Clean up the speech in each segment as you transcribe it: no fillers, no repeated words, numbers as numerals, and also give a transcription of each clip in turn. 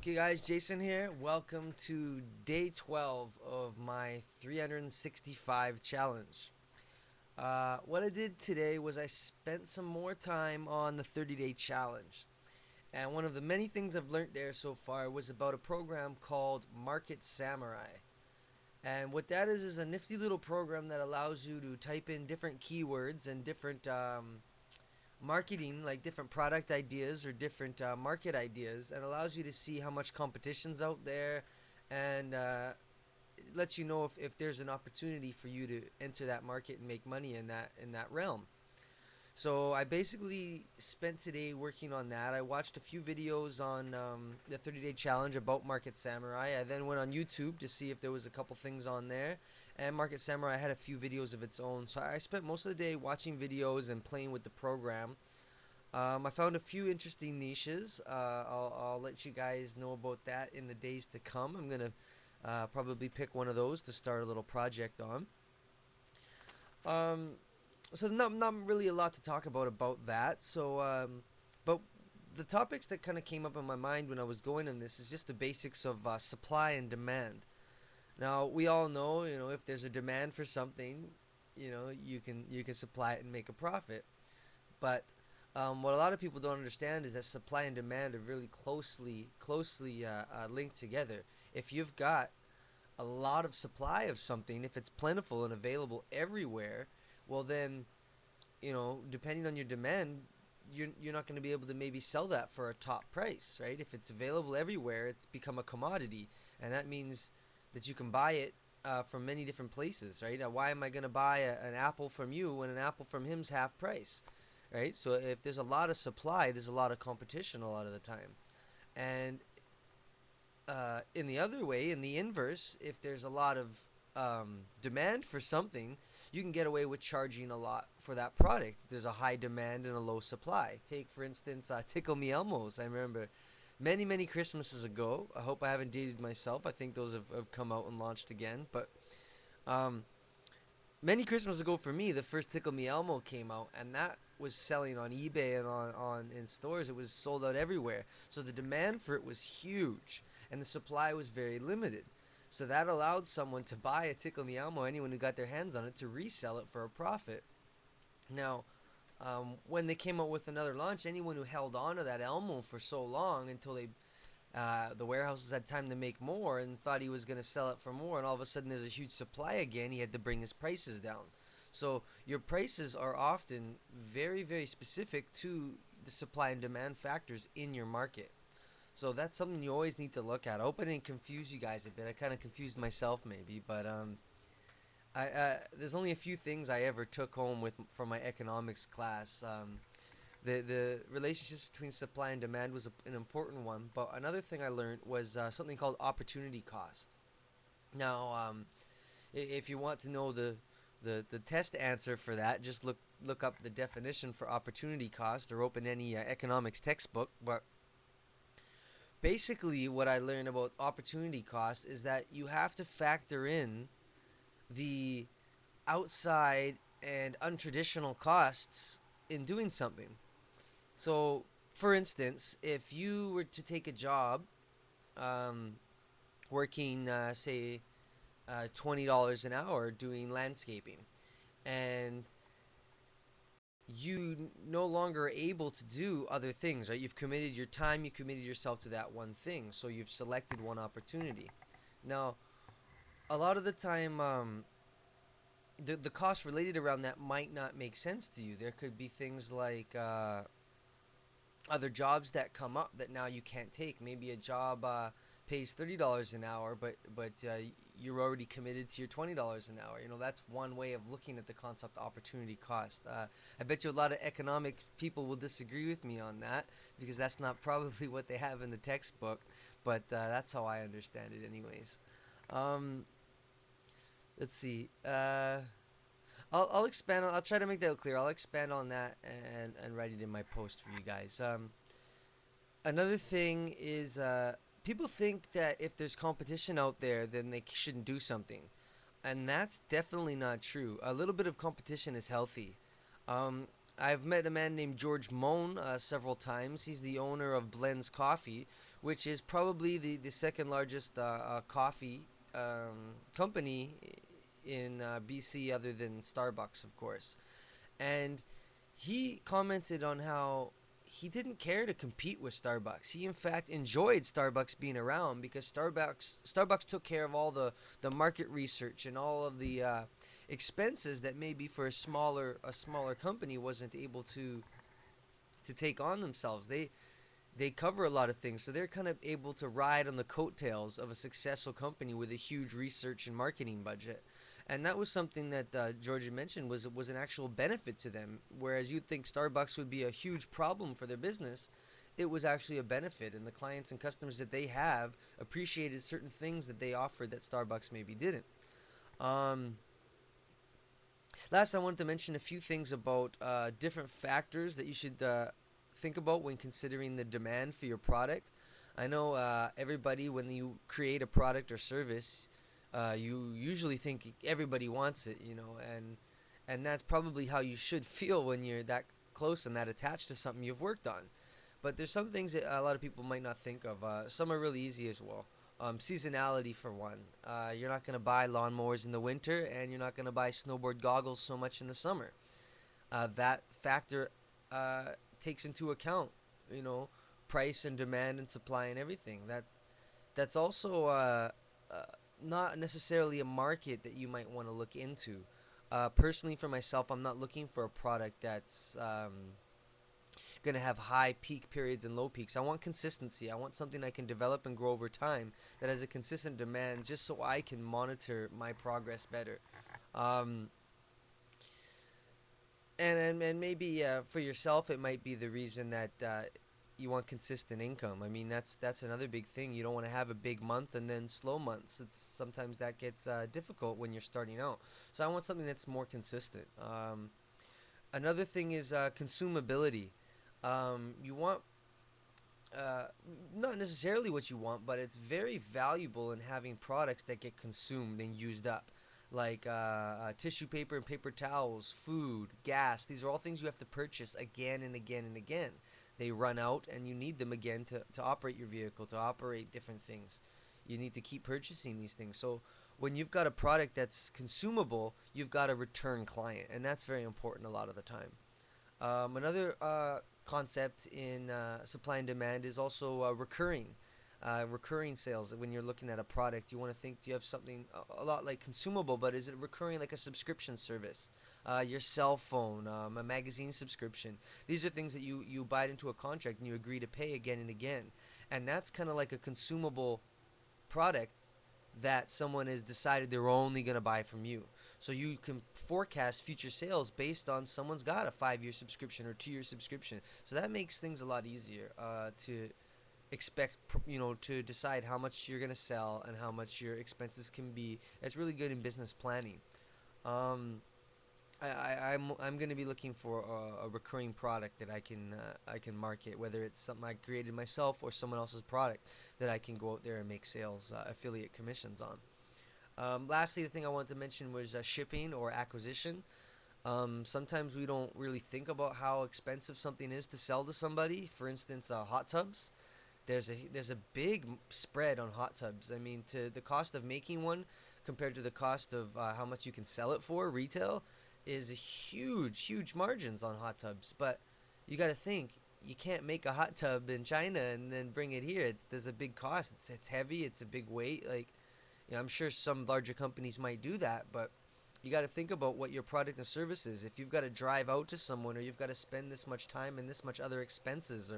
Okay, guys, Jason here. Welcome to day 12 of my 365 challenge. What I did today was I spent some more time on the 30-day challenge. And one of the many things I've learned there so far was about a program called Market Samurai. And what that is a nifty little program that allows you to type in different keywords and different marketing, like different product ideas or different market ideas, and allows you to see how much competition's out there, and it lets you know if there's an opportunity for you to enter that market and make money in that realm. So I basically spent today working on that. I watched a few videos on the 30-day challenge about Market Samurai. I then went on YouTube to see if there was a couple things on there. And Market Samurai had a few videos of its own. So I spent most of the day watching videos and playing with the program. I found a few interesting niches. I'll let you guys know about that in the days to come. I'm gonna probably pick one of those to start a little project on. Um, so not really a lot to talk about that. But the topics that kind of came up in my mind when I was going on this is just the basics of supply and demand. Now we all know, if there's a demand for something, you can supply it and make a profit. But what a lot of people don't understand is that supply and demand are really closely linked together. If you've got a lot of supply of something, if it's plentiful and available everywhere, well then, depending on your demand, you're not going to be able to maybe sell that for a top price, right? If it's available everywhere, it's become a commodity, and that means that you can buy it from many different places, right? Why am I going to buy an apple from you when an apple from him's half price, right? So if there's a lot of supply, there's a lot of competition a lot of the time. And in the other way, in the inverse, if there's a lot of demand for something, you can get away with charging a lot for that product. There's a high demand and a low supply. Take, for instance, Tickle Me Elmos. I remember many Christmases ago. I hope I haven't dated myself. I think those have come out and launched again. But um, many Christmases ago for me, the first Tickle Me Elmo came out, and that was selling on eBay and on in stores. It was sold out everywhere. So the demand for it was huge, and the supply was very limited. So that allowed someone to buy a Tickle Me Elmo, anyone who got their hands on it, to resell it for a profit. Now, when they came out with another launch, anyone who held on to that Elmo for so long until the warehouses had time to make more and thought he was going to sell it for more, and all of a sudden there's a huge supply again, he had to bring his prices down. So your prices are often very specific to the supply and demand factors in your market. So that's something you always need to look at. I hope I didn't confuse you guys a bit. I kind of confused myself maybe, but there's only a few things I ever took home with from my economics class. The relationships between supply and demand was an important one, but another thing I learned was something called opportunity cost. Now, if you want to know the test answer for that, just look up the definition for opportunity cost or open any economics textbook. But basically, what I learned about opportunity cost is that you have to factor in the outside and untraditional costs in doing something. So, for instance, if you were to take a job um, working, say, $20 an hour doing landscaping, and you no longer are able to do other things, right? You've committed your time, you committed yourself to that one thing, so you've selected one opportunity. Now, a lot of the time, the cost related around that might not make sense to you. There could be things like other jobs that come up that now you can't take. Maybe a job pays $30 an hour, but you're already committed to your $20 an hour. That's one way of looking at the concept of opportunity cost. I bet you a lot of economic people will disagree with me on that because that's not probably what they have in the textbook, but that's how I understand it, anyways. Um, let's see. I'll expand on. I'll try to make that clear. I'll expand on that and write it in my post for you guys. Another thing is people think that if there's competition out there, then they shouldn't do something, and that's definitely not true. A little bit of competition is healthy. I've met a man named George Moan several times. He's the owner of Blends Coffee, which is probably the second largest coffee company in BC, other than Starbucks, of course. And he commented on how he didn't care to compete with Starbucks. He in fact enjoyed Starbucks being around because Starbucks took care of all the market research and all of the expenses that maybe for a smaller company wasn't able to take on themselves. They cover a lot of things, so they're kind of able to ride on the coattails of a successful company with a huge research and marketing budget. And that was something that Georgia mentioned was an actual benefit to them. Whereas you'd think Starbucks would be a huge problem for their business, it was actually a benefit, and the clients and customers that they have appreciated certain things that they offered that Starbucks maybe didn't. Um, Last, I wanted to mention a few things about different factors that you should think about when considering the demand for your product. I know everybody, when you create a product or service, you usually think everybody wants it, and that's probably how you should feel when you're that close and that attached to something you've worked on. But there's some things that a lot of people might not think of. Some are really easy as well. Seasonality for one. You're not going to buy lawnmowers in the winter, and you're not going to buy snowboard goggles so much in the summer. That factor uh, takes into account, you know, price and demand and supply and everything. That's also uh, not necessarily a market that you might want to look into. Personally, for myself, I'm not looking for a product that's going to have high peak periods and low peaks. I want consistency. I want something I can develop and grow over time that has a consistent demand just so I can monitor my progress better. Um, and maybe for yourself, it might be the reason that you want consistent income. I mean, that's another big thing. You don't want to have a big month and then slow months. It's sometimes that gets difficult when you're starting out. So I want something that's more consistent. Another thing is consumability. You want uh, not necessarily what you want, but it's very valuable in having products that get consumed and used up, like tissue paper and paper towels, food, gas. These are all things you have to purchase again and again and again. They run out, and you need them again to operate your vehicle, to operate different things. You need to keep purchasing these things. So when you've got a product that's consumable, you've got a return client, and that's very important a lot of the time. Another concept in supply and demand is also recurring sales. When you're looking at a product, you want to think, do you have something a lot like consumable, but is it recurring like a subscription service? Your cell phone, a magazine subscription. These are things that you buy into a contract and you agree to pay again and again. And that's kind of like a consumable product that someone has decided they're only going to buy from you. So you can forecast future sales based on someone's got a 5-year subscription or 2-year subscription. So that makes things a lot easier to expect, to decide how much you're going to sell and how much your expenses can be. It's really good in business planning. Um, I'm going to be looking for a recurring product that I can market, whether it's something I created myself or someone else's product that I can go out there and make sales, affiliate commissions on. Lastly, the thing I wanted to mention was shipping or acquisition. Sometimes we don't really think about how expensive something is to sell to somebody. For instance, hot tubs. There's a big spread on hot tubs. I mean, to the cost of making one compared to the cost of how much you can sell it for retail is a huge margins on hot tubs. But you got to think, you can't make a hot tub in China and then bring it here. There's a big cost. It's heavy. It's a big weight. Like, I'm sure some larger companies might do that, but you got to think about what your product and service is. If you've got to drive out to someone, or you've got to spend this much time and this much other expenses,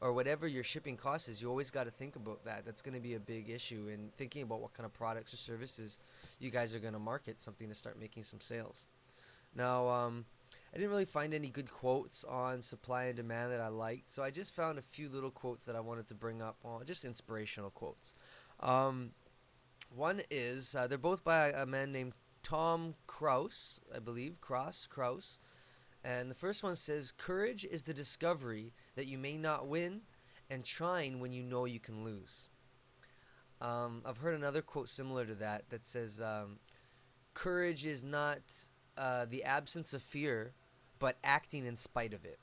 or whatever your shipping cost is, you always got to think about that. That's going to be a big issue in thinking about what kind of products or services you guys are going to market, something to start making some sales. Now, I didn't really find any good quotes on supply and demand that I liked, so I just found a few little quotes that I wanted to bring up on, just inspirational quotes. Um, One is they're both by a man named Tom Kraus, I believe, Kraus. And the first one says, "Courage is the discovery that you may not win, and trying when you know you can lose." I've heard another quote similar to that that says, "Courage is not the absence of fear, but acting in spite of it.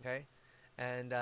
Okay, and